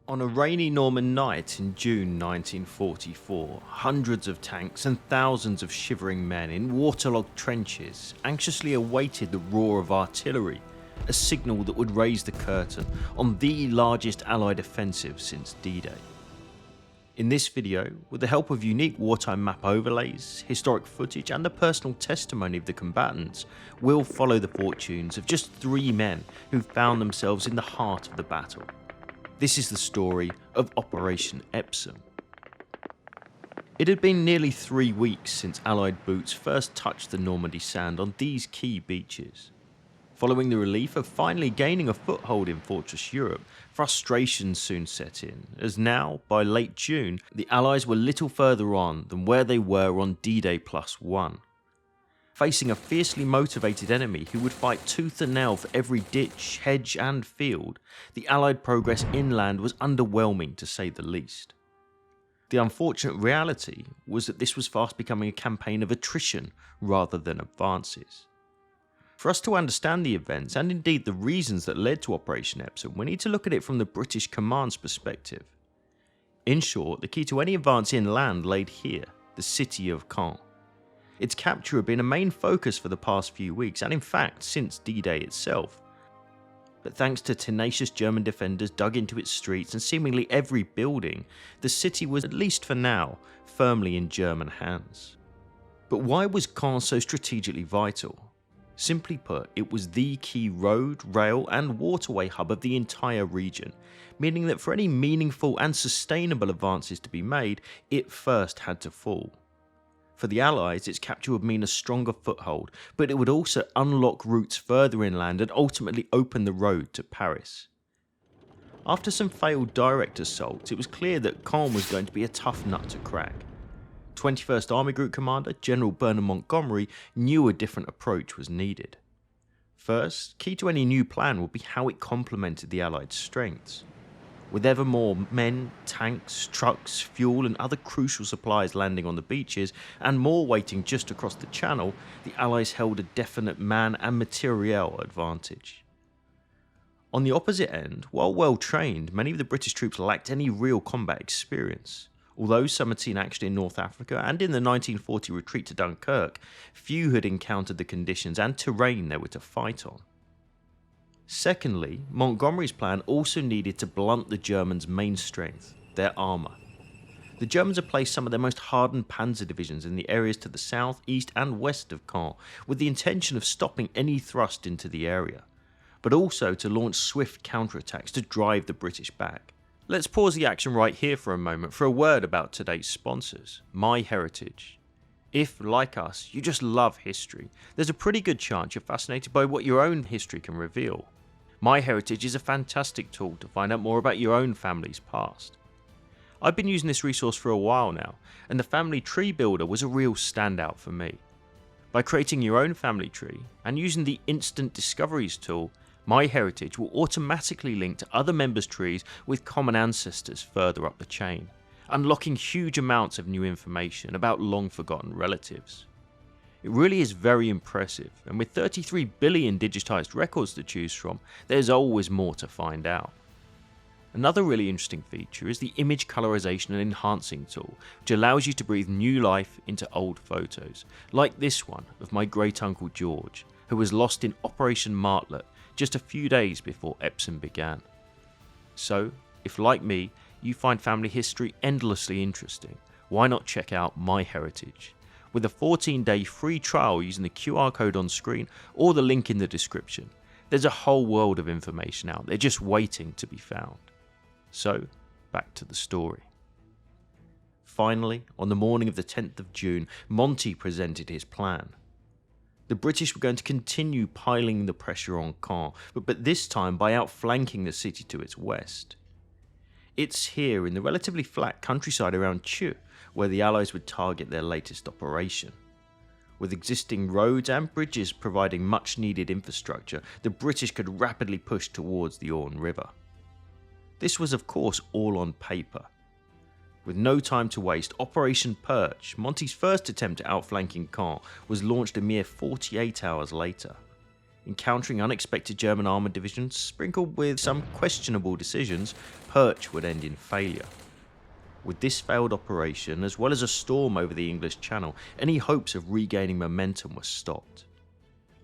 On a rainy Norman night in June 1944, hundreds of tanks and thousands of shivering men in waterlogged trenches anxiously awaited the roar of artillery, a signal that would raise the curtain on the largest Allied offensive since D-Day. In this video, with the help of unique wartime map overlays, historic footage and the personal testimony of the combatants, we'll follow the fortunes of just 3 men who found themselves in the heart of the battle. This is the story of Operation Epsom. It had been nearly 3 weeks since Allied boots first touched the Normandy sand on these key beaches. Following the relief of finally gaining a foothold in Fortress Europe, frustration soon set in, as now, by late June, the Allies were little further on than where they were on D-Day +1. Facing a fiercely motivated enemy who would fight tooth and nail for every ditch, hedge and field, the Allied progress inland was underwhelming to say the least. The unfortunate reality was that this was fast becoming a campaign of attrition rather than advances. For us to understand the events and indeed the reasons that led to Operation Epsom, we need to look at it from the British command's perspective. In short, the key to any advance inland laid here, the city of Caen. Its capture had been a main focus for the past few weeks, and in fact since D-Day itself. But thanks to tenacious German defenders dug into its streets and seemingly every building, the city was, at least for now, firmly in German hands. But why was Caen so strategically vital? Simply put, it was the key road, rail and waterway hub of the entire region, meaning that for any meaningful and sustainable advances to be made, it first had to fall. For the Allies, its capture would mean a stronger foothold, but it would also unlock routes further inland and ultimately open the road to Paris. After some failed direct assaults, it was clear that Caen was going to be a tough nut to crack. 21st Army Group Commander General Bernard Montgomery knew a different approach was needed. First, key to any new plan would be how it complemented the Allied strengths. With ever more men, tanks, trucks, fuel and other crucial supplies landing on the beaches, and more waiting just across the channel, the Allies held a definite man and materiel advantage. On the opposite end, while well trained, many of the British troops lacked any real combat experience. Although some had seen action in North Africa and in the 1940 retreat to Dunkirk, few had encountered the conditions and terrain they were to fight on. Secondly, Montgomery's plan also needed to blunt the Germans' main strength, their armour. The Germans had placed some of their most hardened panzer divisions in the areas to the south, east and west of Caen, with the intention of stopping any thrust into the area, but also to launch swift counterattacks to drive the British back. Let's pause the action right here for a moment for a word about today's sponsors, MyHeritage. If, like us, you just love history, there's a pretty good chance you're fascinated by what your own history can reveal. MyHeritage is a fantastic tool to find out more about your own family's past. I've been using this resource for a while now, and the Family Tree Builder was a real standout for me. By creating your own family tree, and using the Instant Discoveries tool, MyHeritage will automatically link to other members' trees with common ancestors further up the chain, unlocking huge amounts of new information about long-forgotten relatives. It really is very impressive, and with 33 billion digitised records to choose from, there's always more to find out. Another really interesting feature is the image colorization and enhancing tool, which allows you to breathe new life into old photos, like this one of my great-uncle George, who was lost in Operation Martlet just a few days before Epsom began. So, if like me, you find family history endlessly interesting, why not check out MyHeritage? With a 14-day free trial using the QR code on screen or the link in the description, there's a whole world of information out there just waiting to be found. So, back to the story. Finally, on the morning of the 10th of June, Monty presented his plan. The British were going to continue piling the pressure on Caen, but this time by outflanking the city to its west. It's here in the relatively flat countryside around Thieu where the Allies would target their latest operation. With existing roads and bridges providing much needed infrastructure, the British could rapidly push towards the Orne River. This was of course all on paper. With no time to waste, Operation Perch, Monty's first attempt at outflanking Caen, was launched a mere 48 hours later. Encountering unexpected German armoured divisions, sprinkled with some questionable decisions, Perch would end in failure. With this failed operation, as well as a storm over the English Channel, any hopes of regaining momentum were stopped.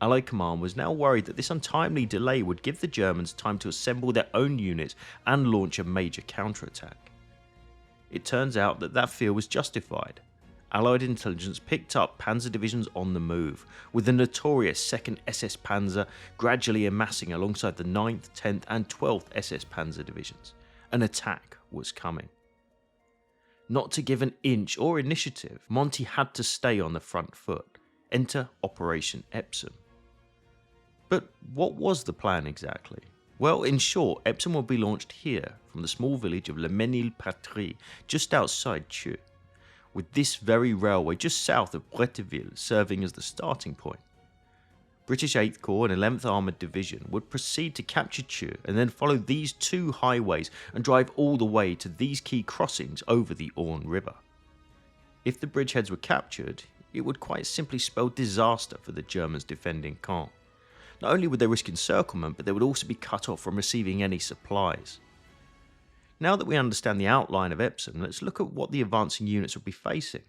Allied command was now worried that this untimely delay would give the Germans time to assemble their own units and launch a major counterattack. It turns out that that fear was justified. Allied intelligence picked up panzer divisions on the move, with the notorious 2nd SS Panzer gradually amassing alongside the 9th, 10th and 12th SS Panzer divisions. An attack was coming. Not to give an inch or initiative, Monty had to stay on the front foot. Enter Operation Epsom. But what was the plan exactly? Well, in short, Epsom will be launched here, from the small village of Le Mesnil-Patry, just outside Thieu, with this very railway just south of Bretteville serving as the starting point. British 8th Corps and 11th Armoured Division would proceed to capture Thieu and then follow these two highways and drive all the way to these key crossings over the Orne River. If the bridgeheads were captured, it would quite simply spell disaster for the Germans defending Caen. Not only would they risk encirclement, but they would also be cut off from receiving any supplies. Now that we understand the outline of Epsom, let's look at what the advancing units would be facing,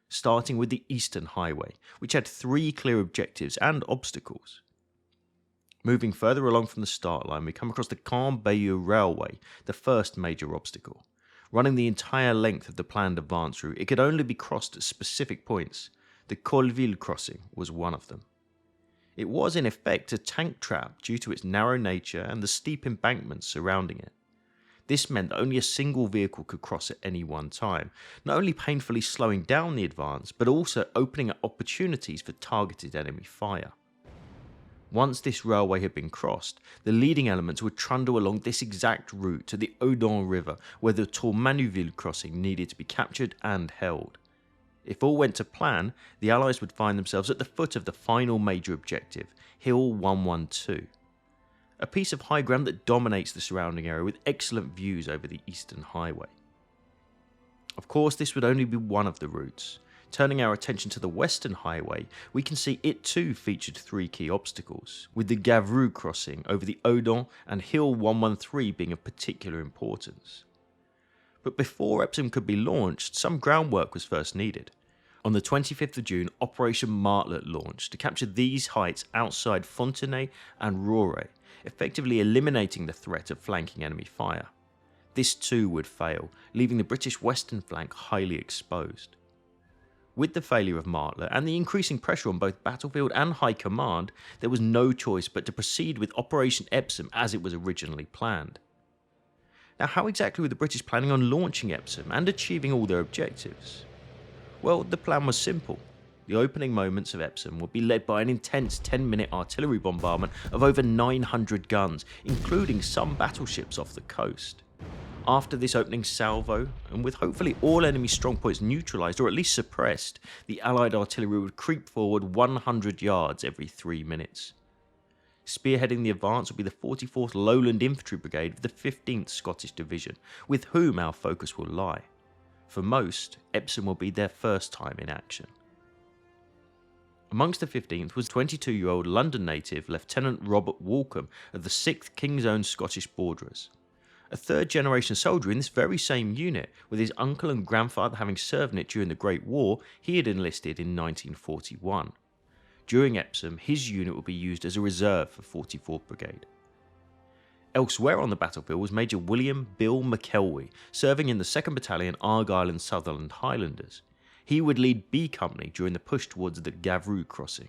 starting with the Eastern Highway, which had 3 clear objectives and obstacles. Moving further along from the start line, we come across the San Manvieu Railway, the first major obstacle. Running the entire length of the planned advance route, it could only be crossed at specific points. The Colville crossing was one of them. It was in effect a tank trap due to its narrow nature and the steep embankments surrounding it. This meant that only a single vehicle could cross at any one time, not only painfully slowing down the advance, but also opening up opportunities for targeted enemy fire. Once this railway had been crossed, the leading elements would trundle along this exact route to the Odon River, where the Tourmanuville crossing needed to be captured and held. If all went to plan, the Allies would find themselves at the foot of the final major objective, Hill 112. A piece of high ground that dominates the surrounding area with excellent views over the Eastern Highway. Of course, this would only be one of the routes. Turning our attention to the Western Highway, we can see it too featured 3 key obstacles, with the Gavrus crossing over the Odon and Hill 113 being of particular importance. But before Epsom could be launched, some groundwork was first needed. On the 25th of June, Operation Martlet launched to capture these heights outside Fontenay and Roré, effectively eliminating the threat of flanking enemy fire. This too would fail, leaving the British western flank highly exposed. With the failure of Martlet and the increasing pressure on both battlefield and high command, there was no choice but to proceed with Operation Epsom as it was originally planned. Now, how exactly were the British planning on launching Epsom and achieving all their objectives? Well, the plan was simple. The opening moments of Epsom would be led by an intense 10-minute artillery bombardment of over 900 guns, including some battleships off the coast. After this opening salvo, and with hopefully all enemy strongpoints neutralised or at least suppressed, the Allied artillery would creep forward 100 yards every 3 minutes. Spearheading the advance would be the 44th Lowland Infantry Brigade of the 15th Scottish Division, with whom our focus will lie. For most, Epsom will be their first time in action. Amongst the 15th was 22-year-old London native Lieutenant Robert Walcombe of the 6th King's Own Scottish Borderers. A third-generation soldier in this very same unit, with his uncle and grandfather having served in it during the Great War, he had enlisted in 1941. During Epsom, his unit would be used as a reserve for 44th Brigade. Elsewhere on the battlefield was Major William Bill McKelwey, serving in the 2nd Battalion Argyll and Sutherland Highlanders. He would lead B Company during the push towards the Gavrus crossing.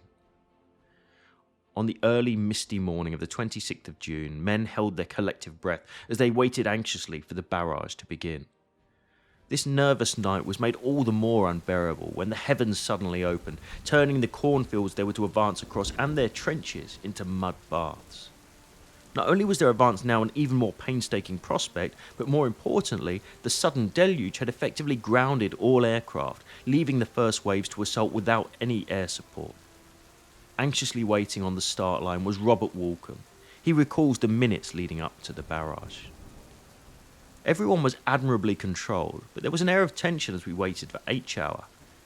On the early misty morning of the 26th of June, men held their collective breath as they waited anxiously for the barrage to begin. This nervous night was made all the more unbearable when the heavens suddenly opened, turning the cornfields they were to advance across and their trenches into mud baths. Not only was their advance now an even more painstaking prospect, but more importantly, the sudden deluge had effectively grounded all aircraft, leaving the first waves to assault without any air support. Anxiously waiting on the start line was Robert Walcombe. He recalls the minutes leading up to the barrage. Everyone was admirably controlled, but there was an air of tension as we waited for H-hour.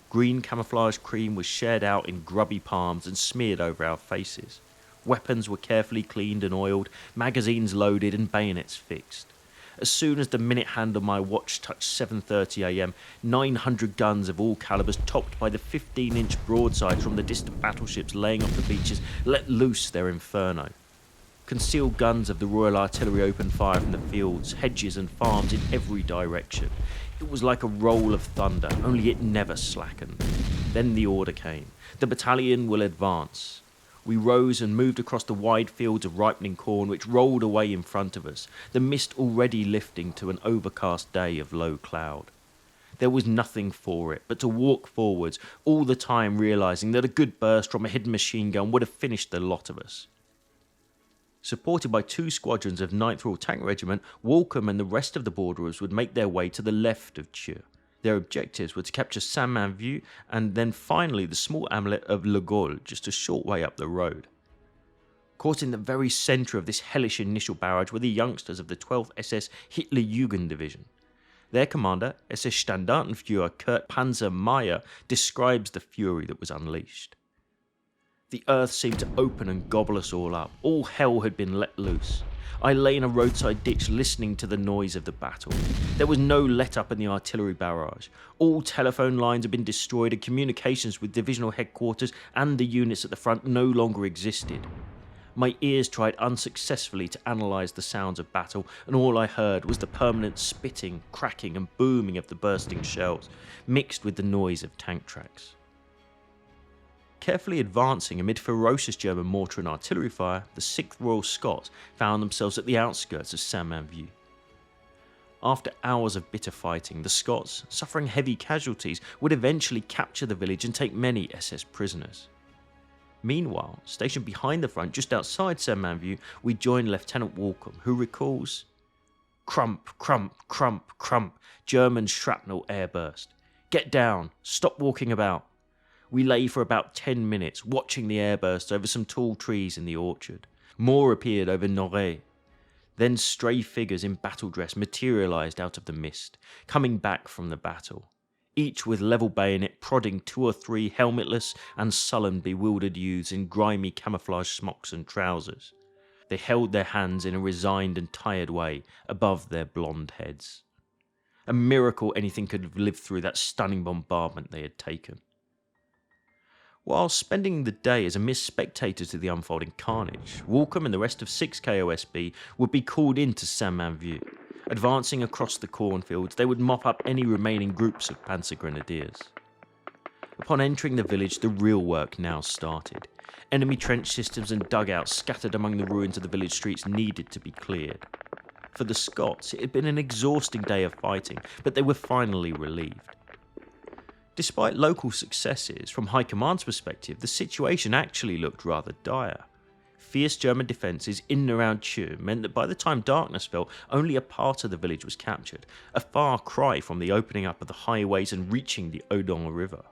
Green camouflage cream was shared out in grubby palms and smeared over our faces. Weapons were carefully cleaned and oiled, magazines loaded and bayonets fixed. As soon as the minute hand on my watch touched 7:30 a.m, 900 guns of all calibers, topped by the 15-inch broadsides from the distant battleships laying off the beaches, let loose their inferno. Concealed guns of the Royal Artillery opened fire from the fields, hedges and farms in every direction. It was like a roll of thunder, only it never slackened. Then the order came. The battalion will advance. We rose and moved across the wide fields of ripening corn which rolled away in front of us, the mist already lifting to an overcast day of low cloud. There was nothing for it but to walk forwards, all the time realising that a good burst from a hidden machine gun would have finished the lot of us. Supported by 2 squadrons of 9th Royal Tank Regiment, Waltham and the rest of the borderers would make their way to the left of Chur. Their objectives were to capture San Manvieu and then finally the small hamlet of Le Gaulle, just a short way up the road. Caught in the very centre of this hellish initial barrage were the youngsters of the 12th SS Hitlerjugend Division. Their commander, SS Standartenführer Kurt Panzer Meyer, describes the fury that was unleashed. The earth seemed to open and gobble us all up. All hell had been let loose. I lay in a roadside ditch listening to the noise of the battle. There was no let-up in the artillery barrage. All telephone lines had been destroyed and communications with divisional headquarters and the units at the front no longer existed. My ears tried unsuccessfully to analyse the sounds of battle, and all I heard was the permanent spitting, cracking and booming of the bursting shells, mixed with the noise of tank tracks. Carefully advancing amid ferocious German mortar and artillery fire, the 6th Royal Scots found themselves at the outskirts of San Manvieu. After hours of bitter fighting, the Scots, suffering heavy casualties, would eventually capture the village and take many SS prisoners. Meanwhile, stationed behind the front just outside San Manvieu, we joined Lieutenant Waltham, who recalls, "Crump, crump, crump, crump, German shrapnel airburst. Get down, stop walking about." We lay for about 10 minutes, watching the airburst over some tall trees in the orchard. More appeared over Normandy. Then stray figures in battle dress materialised out of the mist, coming back from the battle, each with level bayonet prodding 2 or 3 helmetless and sullen bewildered youths in grimy camouflage smocks and trousers. They held their hands in a resigned and tired way above their blonde heads. A miracle anything could have lived through that stunning bombardment they had taken. While spending the day as a mere spectator to the unfolding carnage, Waltham and the rest of 6 KOSB would be called into San Manvieu. Advancing across the cornfields, they would mop up any remaining groups of Panzer Grenadiers. Upon entering the village, the real work now started. Enemy trench systems and dugouts scattered among the ruins of the village streets needed to be cleared. For the Scots, it had been an exhausting day of fighting, but they were finally relieved. Despite local successes, from High Command's perspective, the situation actually looked rather dire. Fierce German defences in and around Chur meant that by the time darkness fell, only a part of the village was captured, a far cry from the opening up of the highways and reaching the Odon River.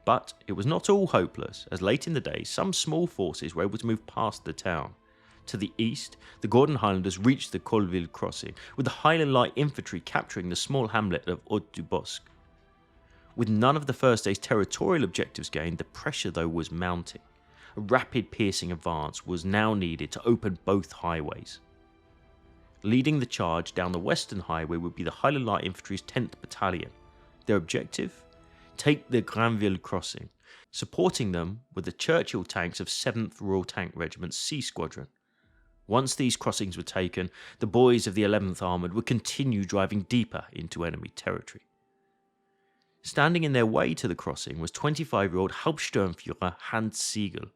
But it was not all hopeless, as late in the day some small forces were able to move past the town. To the east, the Gordon Highlanders reached the Colville crossing, with the Highland Light Infantry capturing the small hamlet of Haut-du-Bosc. With none of the first day's territorial objectives gained, the pressure though was mounting. A rapid piercing advance was now needed to open both highways. Leading the charge down the western highway would be the Highland Light Infantry's 10th Battalion. Their objective? Take the Granville crossing. Supporting them were the Churchill tanks of 7th Royal Tank Regiment's C Squadron. Once these crossings were taken, the boys of the 11th Armoured would continue driving deeper into enemy territory. Standing in their way to the crossing was 25-year-old Hauptsturmführer Hans Siegel,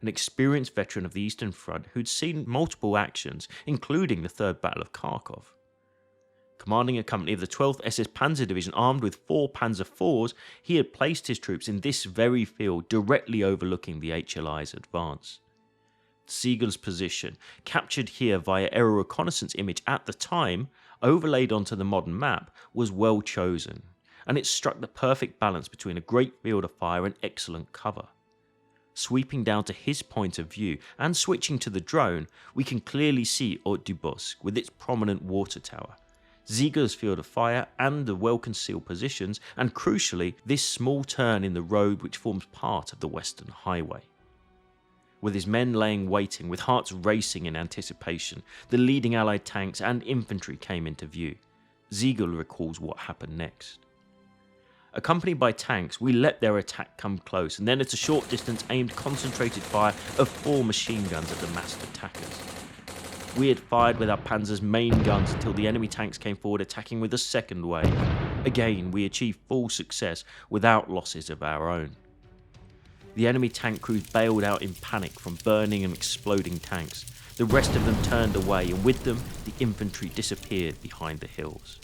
an experienced veteran of the Eastern Front who'd seen multiple actions, including the Third Battle of Kharkov. Commanding a company of the 12th SS Panzer Division armed with 4 Panzer IVs, he had placed his troops in this very field directly overlooking the HLI's advance. Siegel's position, captured here via aerial reconnaissance image at the time, overlaid onto the modern map, was well chosen, and it struck the perfect balance between a great field of fire and excellent cover. Sweeping down to his point of view and switching to the drone, we can clearly see Haut-du-Bosc with its prominent water tower, Siegel's field of fire and the well-concealed positions, and crucially, this small turn in the road which forms part of the Western Highway. With his men laying waiting, with hearts racing in anticipation, the leading Allied tanks and infantry came into view. Siegel recalls what happened next. Accompanied by tanks, we let their attack come close, and then at a short distance aimed concentrated fire of 4 machine guns at the massed attackers. We had fired with our Panzer's main guns until the enemy tanks came forward attacking with a second wave. Again, we achieved full success without losses of our own. The enemy tank crews bailed out in panic from burning and exploding tanks. The rest of them turned away, and with them, the infantry disappeared behind the hills.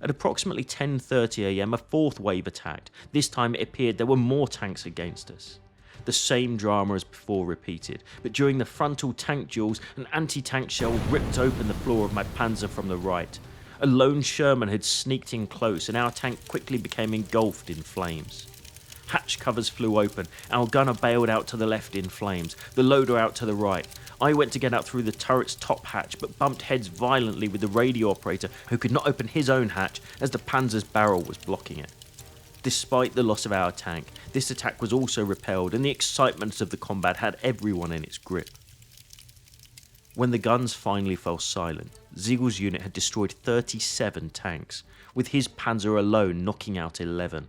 At approximately 10:30 am, a fourth wave attacked. This time it appeared there were more tanks against us. The same drama as before repeated, but during the frontal tank duels, an anti-tank shell ripped open the floor of my Panzer from the right. A lone Sherman had sneaked in close, and our tank quickly became engulfed in flames. Hatch covers flew open, our gunner bailed out to the left in flames, the loader out to the right. I went to get out through the turret's top hatch, but bumped heads violently with the radio operator, who could not open his own hatch as the Panzer's barrel was blocking it. Despite the loss of our tank, this attack was also repelled, and the excitement of the combat had everyone in its grip. When the guns finally fell silent, Siegel's unit had destroyed 37 tanks, with his Panzer alone knocking out 11.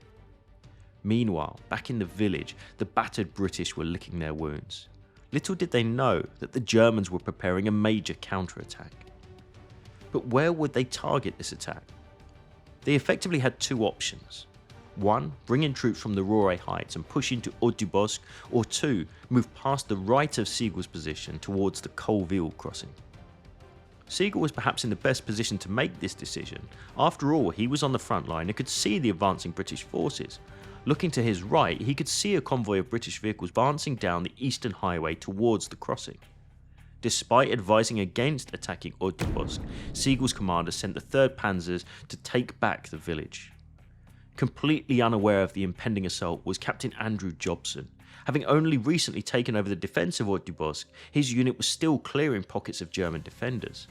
Meanwhile, back in the village, the battered British were licking their wounds. Little did they know that the Germans were preparing a major counterattack. But where would they target this attack? They effectively had 2 options. 1. Bring in troops from the Rore Heights and push into Haut-du-Bosc, or 2. Move past the right of Siegel's position towards the Colville crossing. Siegel was perhaps in the best position to make this decision. After all, he was on the front line and could see the advancing British forces. Looking to his right, he could see a convoy of British vehicles advancing down the eastern highway towards the crossing. Despite advising against attacking Haut-du-Bosc, Siegel's commander sent the 3rd Panzers to take back the village. Completely unaware of the impending assault was Captain Andrew Jobson. Having only recently taken over the defence of Haut-du-Bosc, his unit was still clearing pockets of German defenders.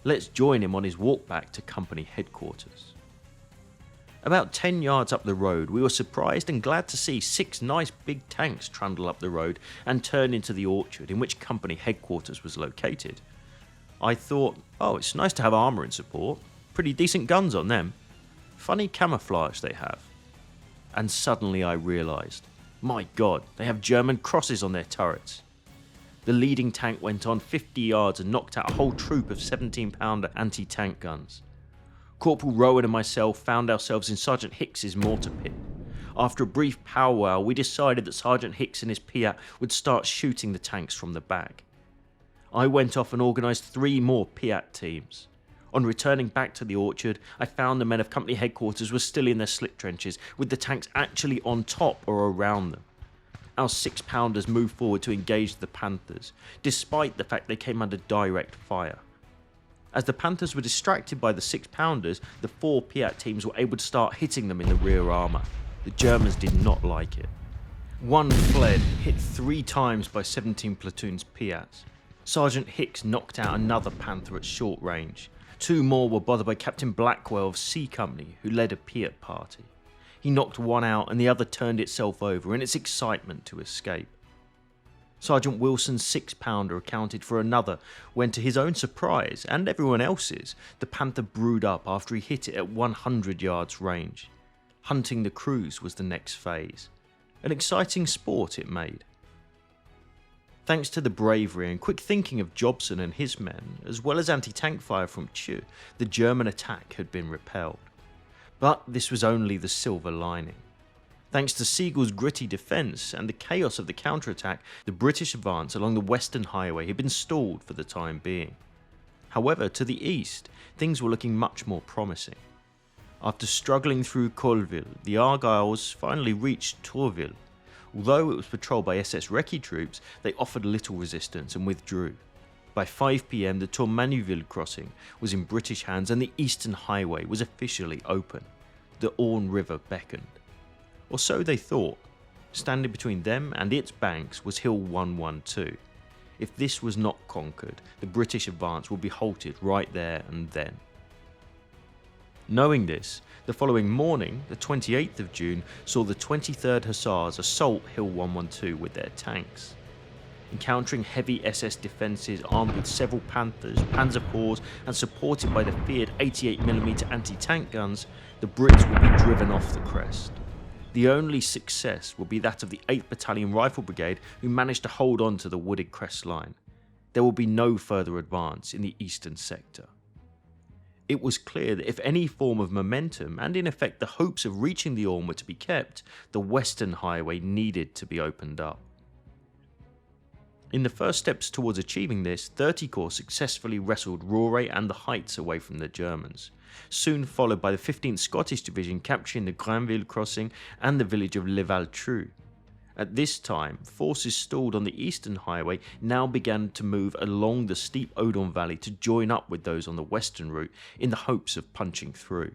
Let's join him on his walk back to company headquarters. About 10 yards up the road, we were surprised and glad to see 6 nice big tanks trundle up the road and turn into the orchard in which company headquarters was located. I thought, oh, it's nice to have armour in support. Pretty decent guns on them. Funny camouflage they have. And suddenly I realised, my God, they have German crosses on their turrets. The leading tank went on 50 yards and knocked out a whole troop of 17-pounder anti-tank guns. Corporal Rowan and myself found ourselves in Sergeant Hicks's mortar pit. After a brief powwow, we decided that Sergeant Hicks and his Piat would start shooting the tanks from the back. I went off and organised 3 more Piat teams. On returning back to the orchard, I found the men of company headquarters were still in their slit trenches, with the tanks actually on top or around them. Our 6-pounders moved forward to engage the Panthers, despite the fact they came under direct fire. As the Panthers were distracted by the 6-pounders, the 4 Piat teams were able to start hitting them in the rear armour. The Germans did not like it. One fled, hit 3 times by 17 platoons Piats. Sergeant Hicks knocked out another Panther at short range. 2 more were bothered by Captain Blackwell of C Company, who led a Piat party. He knocked one out and the other turned itself over in its excitement to escape. Sergeant Wilson's 6-pounder accounted for another when, to his own surprise, and everyone else's, the Panther brewed up after he hit it at 100 yards range. Hunting the crews was the next phase. An exciting sport it made. Thanks to the bravery and quick thinking of Jobson and his men, as well as anti-tank fire from Chu, the German attack had been repelled. But this was only the silver lining. Thanks to Siegel's gritty defence and the chaos of the counterattack, the British advance along the western highway had been stalled for the time being. However, to the east, things were looking much more promising. After struggling through Colville, the Argylls finally reached Tourville. Although it was patrolled by SS Recce troops, they offered little resistance and withdrew. By 5 PM, the Tourmanville crossing was in British hands and the eastern highway was officially open. The Orne River beckoned. Or so they thought. Standing between them and its banks was Hill 112. If this was not conquered, the British advance would be halted right there and then. Knowing this, the following morning, the 28th of June, saw the 23rd Hussars assault Hill 112 with their tanks. Encountering heavy SS defences armed with several Panthers, Panzer IVs and supported by the feared 88mm anti-tank guns, the Brits would be driven off the crest. The only success would be that of the 8th Battalion Rifle Brigade, who managed to hold on to the wooded crest line. There will be no further advance in the eastern sector. It was clear that if any form of momentum, and in effect the hopes of reaching the Orme, were to be kept, the western highway needed to be opened up. In the first steps towards achieving this, 30 Corps successfully wrestled Rauray and the Heights away from the Germans, soon followed by the 15th Scottish Division capturing the Granville crossing and the village of Le Valtreux. At this time, forces stalled on the eastern highway now began to move along the steep Odon Valley to join up with those on the western route in the hopes of punching through.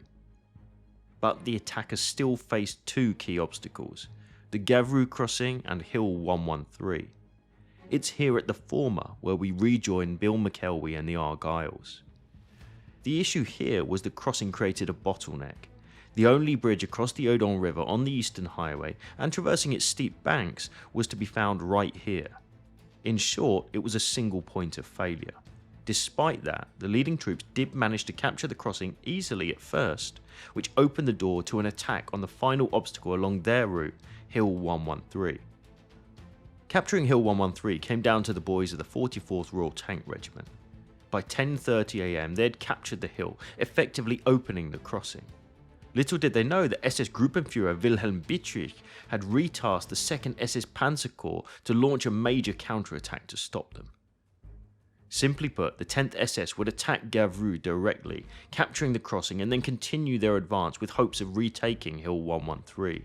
But the attackers still faced two key obstacles, the Gavrus crossing and Hill 113. It's here at the former where we rejoin Bill McKelvey and the Argylls. The issue here was the crossing created a bottleneck. The only bridge across the Odon River on the Eastern Highway and traversing its steep banks was to be found right here. In short, it was a single point of failure. Despite that, the leading troops did manage to capture the crossing easily at first, which opened the door to an attack on the final obstacle along their route, Hill 113. Capturing Hill 113 came down to the boys of the 44th Royal Tank Regiment. By 10:30 am they had captured the hill, effectively opening the crossing. Little did they know that SS Gruppenführer Wilhelm Bittrich had retasked the 2nd SS Panzer Corps to launch a major counterattack to stop them. Simply put, the 10th SS would attack Gavrus directly, capturing the crossing and then continue their advance with hopes of retaking Hill 113.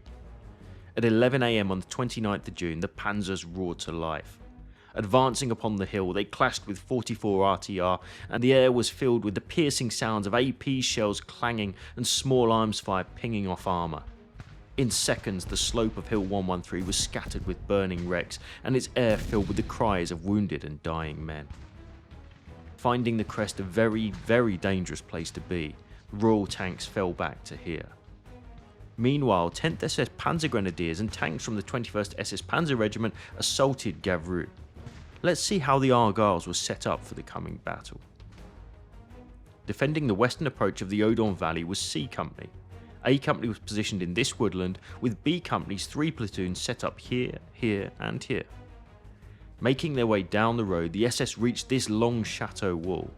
At 11 am on the 29th of June, the panzers roared to life. Advancing upon the hill, they clashed with 44 RTR, and the air was filled with the piercing sounds of AP shells clanging and small arms fire pinging off armour. In seconds, the slope of Hill 113 was scattered with burning wrecks, and its air filled with the cries of wounded and dying men. Finding the crest a very, very dangerous place to be, the Royal tanks fell back to here. Meanwhile, 10th SS Panzer Grenadiers and tanks from the 21st SS Panzer Regiment assaulted Gavrus. Let's see how the Argylls were set up for the coming battle. Defending the western approach of the Odon Valley was C Company. A Company was positioned in this woodland, with B Company's 3 platoons set up here, here and here. Making their way down the road, the SS reached this long chateau wall.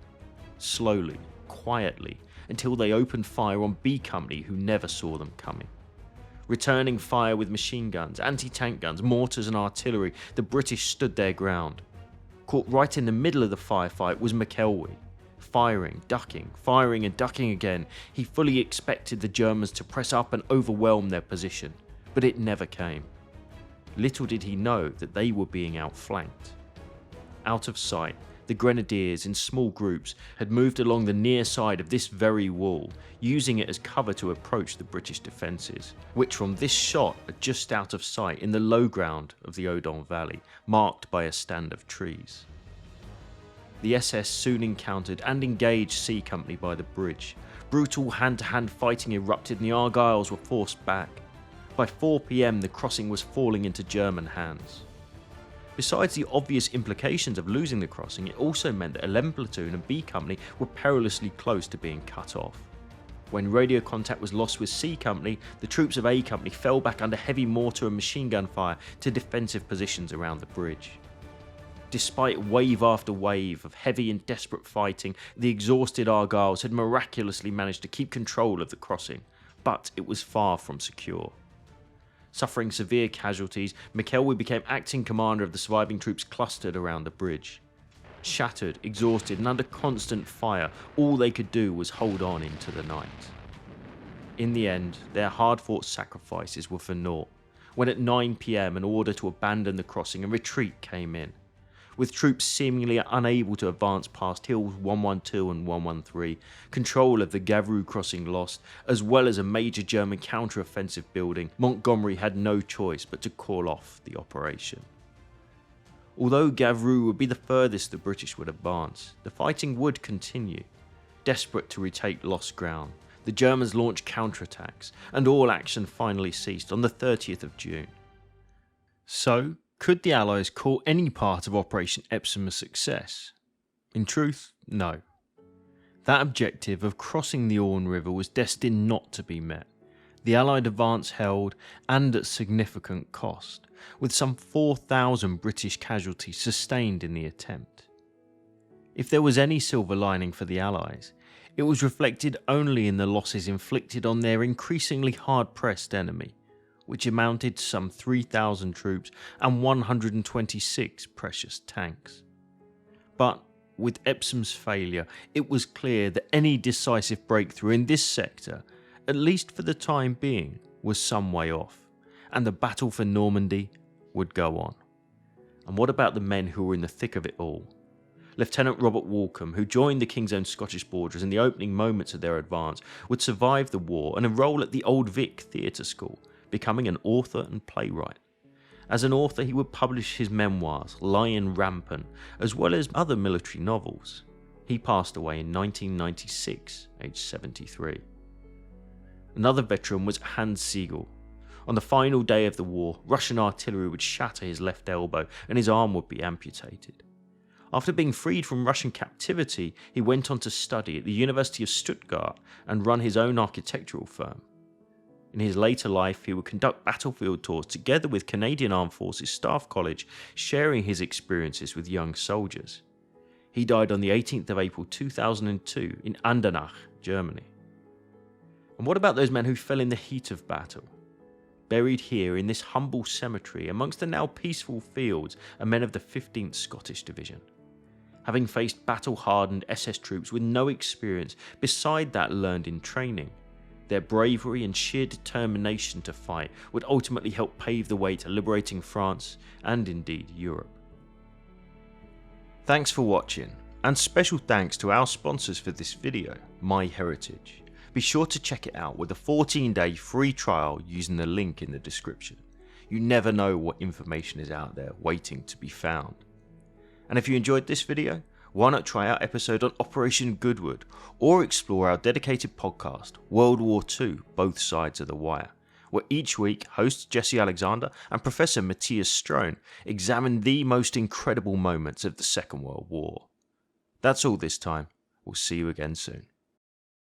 Slowly, quietly, until they opened fire on B Company, who never saw them coming. Returning fire with machine guns, anti-tank guns, mortars and artillery, the British stood their ground. Caught right in the middle of the firefight was McKelvey. Firing, firing and ducking again, he fully expected the Germans to press up and overwhelm their position, but it never came. Little did he know that they were being outflanked. Out of sight, the Grenadiers in small groups had moved along the near side of this very wall, using it as cover to approach the British defences, which from this shot are just out of sight in the low ground of the Odon Valley, marked by a stand of trees. The SS soon encountered and engaged C Company by the bridge. Brutal hand-to-hand fighting erupted and the Argylls were forced back. By 4 PM the crossing was falling into German hands. Besides the obvious implications of losing the crossing, it also meant that 11 Platoon and B Company were perilously close to being cut off. When radio contact was lost with C Company, the troops of A Company fell back under heavy mortar and machine gun fire to defensive positions around the bridge. Despite wave after wave of heavy and desperate fighting, the exhausted Argylls had miraculously managed to keep control of the crossing, but it was far from secure. Suffering severe casualties, McKelvey became acting commander of the surviving troops clustered around the bridge. Shattered, exhausted and under constant fire, all they could do was hold on into the night. In the end, their hard-fought sacrifices were for naught, when at 9 PM an order to abandon the crossing and retreat came in. With troops seemingly unable to advance past Hills 112 and 113, control of the Gavrus crossing lost, as well as a major German counter-offensive building, Montgomery had no choice but to call off the operation. Although Gavrus would be the furthest the British would advance, the fighting would continue. Desperate to retake lost ground, the Germans launched counterattacks, and all action finally ceased on the 30th of June. So, Could the Allies call any part of Operation Epsom a success? In truth, no. That objective of crossing the Orne River was destined not to be met. The Allied advance held, and at significant cost, with some 4,000 British casualties sustained in the attempt. If there was any silver lining for the Allies, it was reflected only in the losses inflicted on their increasingly hard-pressed enemy, which amounted to some 3,000 troops and 126 precious tanks. But with Epsom's failure, it was clear that any decisive breakthrough in this sector, at least for the time being, was some way off, and the battle for Normandy would go on. And what about the men who were in the thick of it all? Lieutenant Robert Walcombe, who joined the King's Own Scottish Borderers in the opening moments of their advance, would survive the war and enrol at the Old Vic Theatre School, becoming an author and playwright. As an author, he would publish his memoirs, Lion Rampant, as well as other military novels. He passed away in 1996, aged 73. Another veteran was Hans Siegel. On the final day of the war, Russian artillery would shatter his left elbow and his arm would be amputated. After being freed from Russian captivity, he went on to study at the University of Stuttgart and run his own architectural firm. In his later life, he would conduct battlefield tours together with Canadian Armed Forces Staff College, sharing his experiences with young soldiers. He died on the 18th of April 2002 in Andernach, Germany. And what about those men who fell in the heat of battle? Buried here in this humble cemetery amongst the now peaceful fields are men of the 15th Scottish Division. Having faced battle-hardened SS troops with no experience beside that learned in training, their bravery and sheer determination to fight would ultimately help pave the way to liberating France and indeed Europe. Thanks for watching, and special thanks to our sponsors for this video, MyHeritage. Be sure to check it out with a 14-day free trial using the link in the description. You never know what information is out there waiting to be found. And if you enjoyed this video, why not try our episode on Operation Goodwood, or explore our dedicated podcast, World War II, Both Sides of the Wire, where each week hosts Jesse Alexander and Professor Matthias Strone examine the most incredible moments of the Second World War. That's all this time. We'll see you again soon.